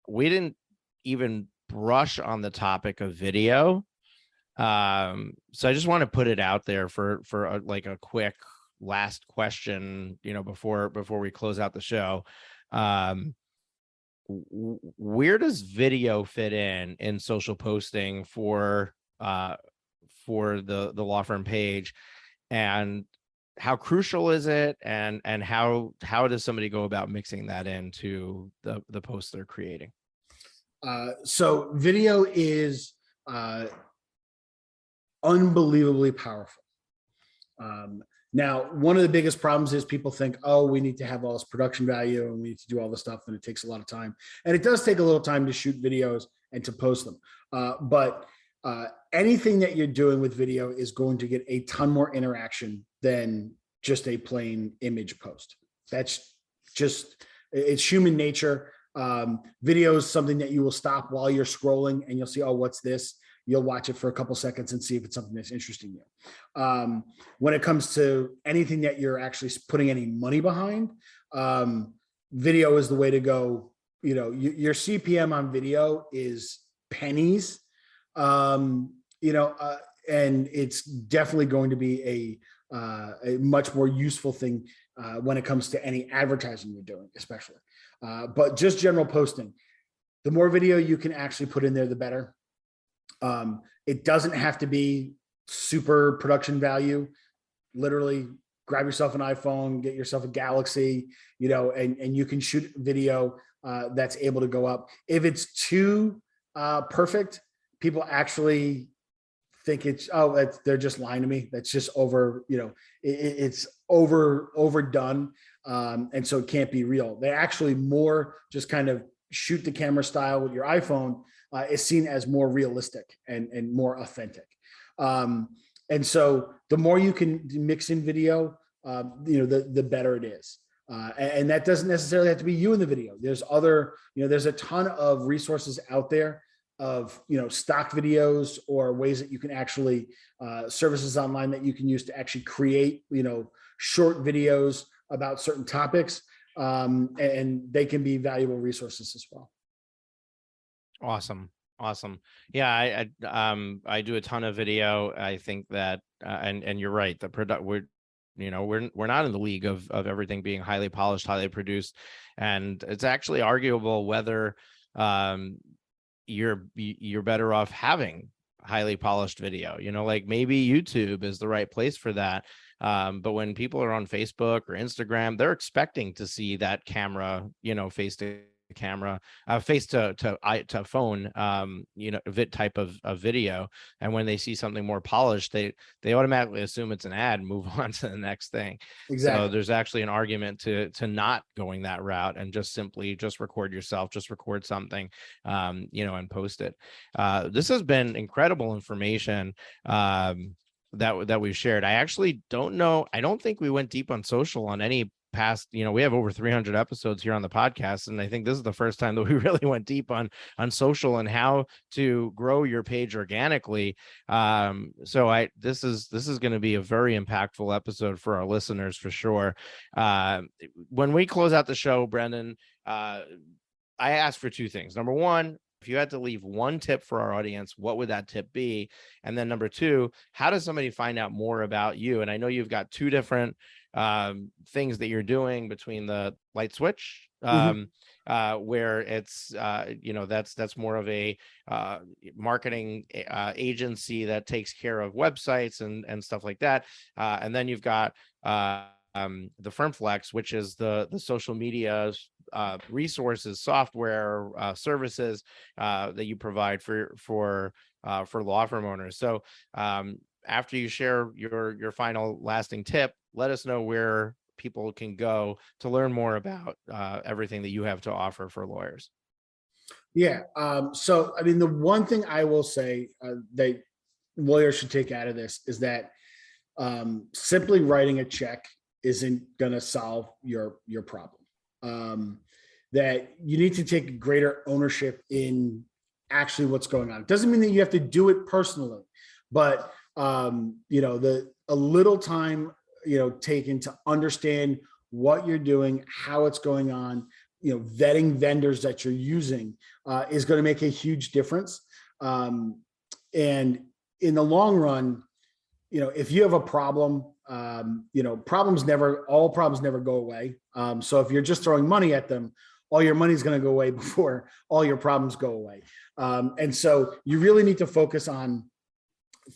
we didn't even brush on the topic of video. So I just want to put it out there for a quick last question, before we close out the show. where does video fit in social posting for the law firm page, and how crucial is it, and how does somebody go about mixing that into the posts they're creating? So video is unbelievably powerful. Now, one of the biggest problems is people think, oh, we need to have all this production value and we need to do all this stuff, and it takes a lot of time. And it does take a little time to shoot videos and to post them. But anything that you're doing with video is going to get a ton more interaction than just a plain image post. That's just, it's human nature. Video is something that you will stop while you're scrolling and you'll see, oh, what's this? You'll watch it for a couple seconds and see if it's something that's interesting to you. When it comes to anything that you're actually putting any money behind, video is the way to go. You know, your CPM on video is pennies, and it's definitely going to be a much more useful thing when it comes to any advertising you're doing, especially. But just general posting, the more video you can actually put in there, the better. It doesn't have to be super production value. Literally grab yourself an iPhone, get yourself a Galaxy, and you can shoot video that's able to go up. If it's too perfect, people actually think they're just lying to me. That's just over, it's overdone. And so it can't be real. They actually more just kind of shoot the camera style with your iPhone is seen as more realistic and more authentic. And so the more you can mix in video, the better it is. And that doesn't necessarily have to be you in the video. There's there's a ton of resources out there of, stock videos or ways that you can actually, services online that you can use to actually create, short videos about certain topics. And they can be valuable resources as well. Awesome. Yeah, I do a ton of video. I think that and you're right. We're not in the league of everything being highly polished, highly produced, and it's actually arguable whether you're better off having highly polished video. Like maybe YouTube is the right place for that. But when people are on Facebook or Instagram, they're expecting to see that camera, face to camera, face to phone, vid type of video. And when they see something more polished, they automatically assume it's an ad and move on to the next thing. Exactly. So there's actually an argument to not going that route and just simply record yourself, just record something, and post it. This has been incredible information that we've shared. I actually don't know. I don't think we went deep on social on any past, we have over 300 episodes here on the podcast, and I think this is the first time that we really went deep on social and how to grow your page organically. So this is going to be a very impactful episode for our listeners for sure. When we close out the show, Brendan, I asked for two things. Number one, if you had to leave one tip for our audience, what would that tip be? And then number two, how does somebody find out more about you? And I know you've got two different things that you're doing between the Light Switch, where it's that's more of a marketing agency that takes care of websites and stuff like that, and then you've got the FirmFlex, which is the social media resources, software, services that you provide for law firm owners. So after you share your final lasting tip, let us know where people can go to learn more about everything that you have to offer for lawyers. Yeah. So, I mean, the one thing I will say that lawyers should take out of this is that simply writing a check isn't going to solve your problem. That you need to take greater ownership in actually what's going on. It doesn't mean that you have to do it personally, but a little time, taken to understand what you're doing, how it's going on, vetting vendors that you're using is going to make a huge difference. And in the long run, if you have a problem, all problems never go away. So if you're just throwing money at them, all your money's going to go away before all your problems go away. And so you really need to focus on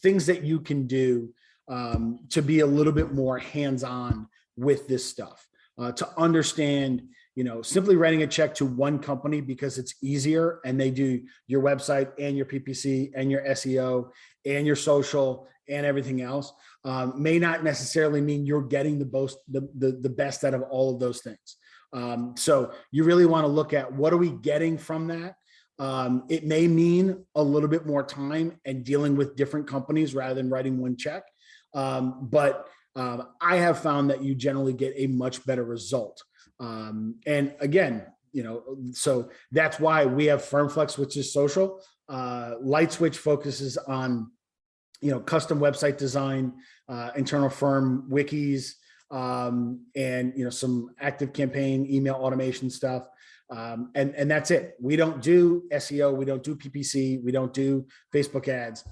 things that you can do to be a little bit more hands-on with this stuff, to understand, simply writing a check to one company because it's easier and they do your website and your PPC and your SEO and your social and everything else may not necessarily mean you're getting the best out of all of those things. So you really want to look at what are we getting from that? It may mean a little bit more time and dealing with different companies rather than writing one check. But I have found that you generally get a much better result. And again, so that's why we have FirmFlex, which is social. LightSwitch focuses on, custom website design, internal firm wikis, and, some active campaign, email automation stuff. And that's it. We don't do SEO. We don't do PPC. We don't do Facebook ads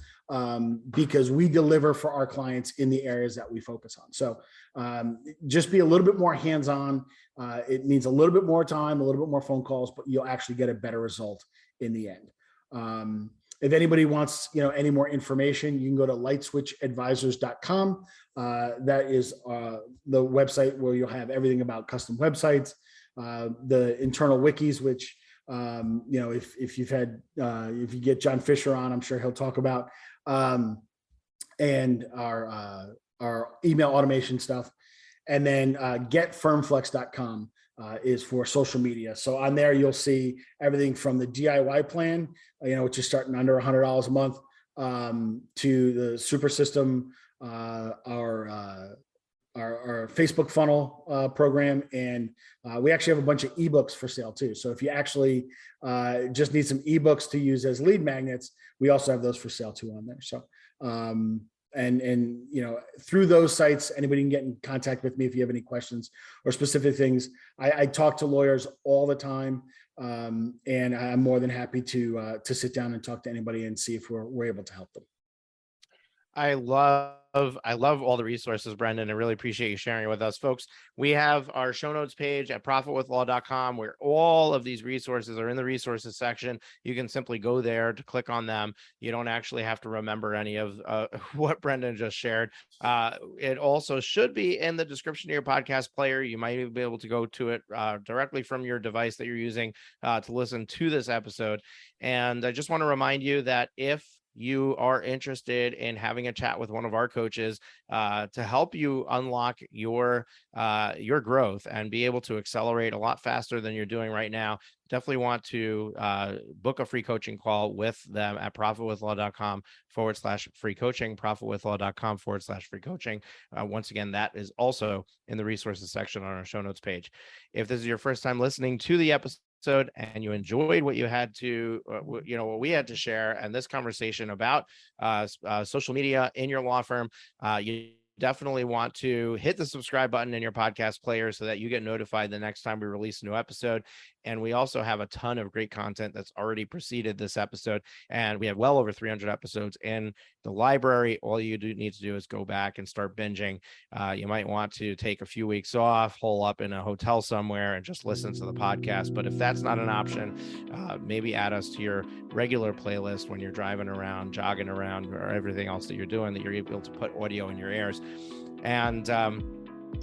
because we deliver for our clients in the areas that we focus on. So just be a little bit more hands-on. It means a little bit more time, a little bit more phone calls, but you'll actually get a better result in the end. If anybody wants, any more information, you can go to lightswitchadvisors.com. That is the website where you'll have everything about custom websites, the internal wikis, which, if you get John Fisher on, I'm sure he'll talk about, and our email automation stuff. And then getfirmflex.com is for social media. So on there, you'll see everything from the DIY plan, which is starting under $100 a month, to the super system, our Facebook funnel program. And we actually have a bunch of ebooks for sale too. So if you actually just need some ebooks to use as lead magnets, we also have those for sale too on there. So, and through those sites, anybody can get in contact with me if you have any questions or specific things. I talk to lawyers all the time, and I'm more than happy to sit down and talk to anybody and see if we're able to help them. I love all the resources, Brendan. I really appreciate you sharing it with us, folks. We have our show notes page at profitwithlaw.com where all of these resources are in the resources section. You can simply go there to click on them. You don't actually have to remember any of what Brendan just shared. It also should be in the description of your podcast player. You might be able to go to it directly from your device that you're using to listen to this episode. And I just want to remind you that if you are interested in having a chat with one of our coaches to help you unlock your growth and be able to accelerate a lot faster than you're doing right now, definitely want to book a free coaching call with them at profitwithlaw.com/free coaching, profitwithlaw.com/free coaching. Once again, that is also in the resources section on our show notes page. If this is your first time listening to the episode and you enjoyed what you had to, what we had to share, and this conversation about social media in your law firm, you definitely want to hit the subscribe button in your podcast player so that you get notified the next time we release a new episode. And we also have a ton of great content that's already preceded this episode. And we have well over 300 episodes in the library. All you need to do is go back and start binging. You might want to take a few weeks off, hole up in a hotel somewhere and just listen to the podcast. But if that's not an option, maybe add us to your regular playlist when you're driving around, jogging around, or everything else that you're doing, that you're able to put audio in your ears. And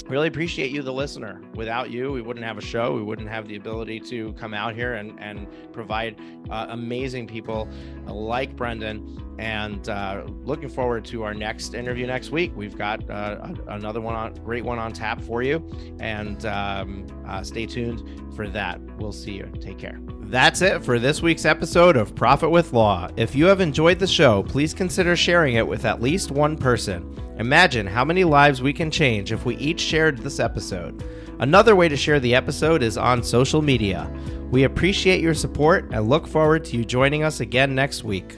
really appreciate you, the listener. Without you, we wouldn't have a show. We wouldn't have the ability to come out here and provide amazing people like Brendan. And looking forward to our next interview next week. We've got another great one on tap for you. And stay tuned for that. We'll see you. Take care. That's it for this week's episode of Profit with Law. If you have enjoyed the show, please consider sharing it with at least one person. Imagine how many lives we can change if we each shared this episode. Another way to share the episode is on social media. We appreciate your support and look forward to you joining us again next week.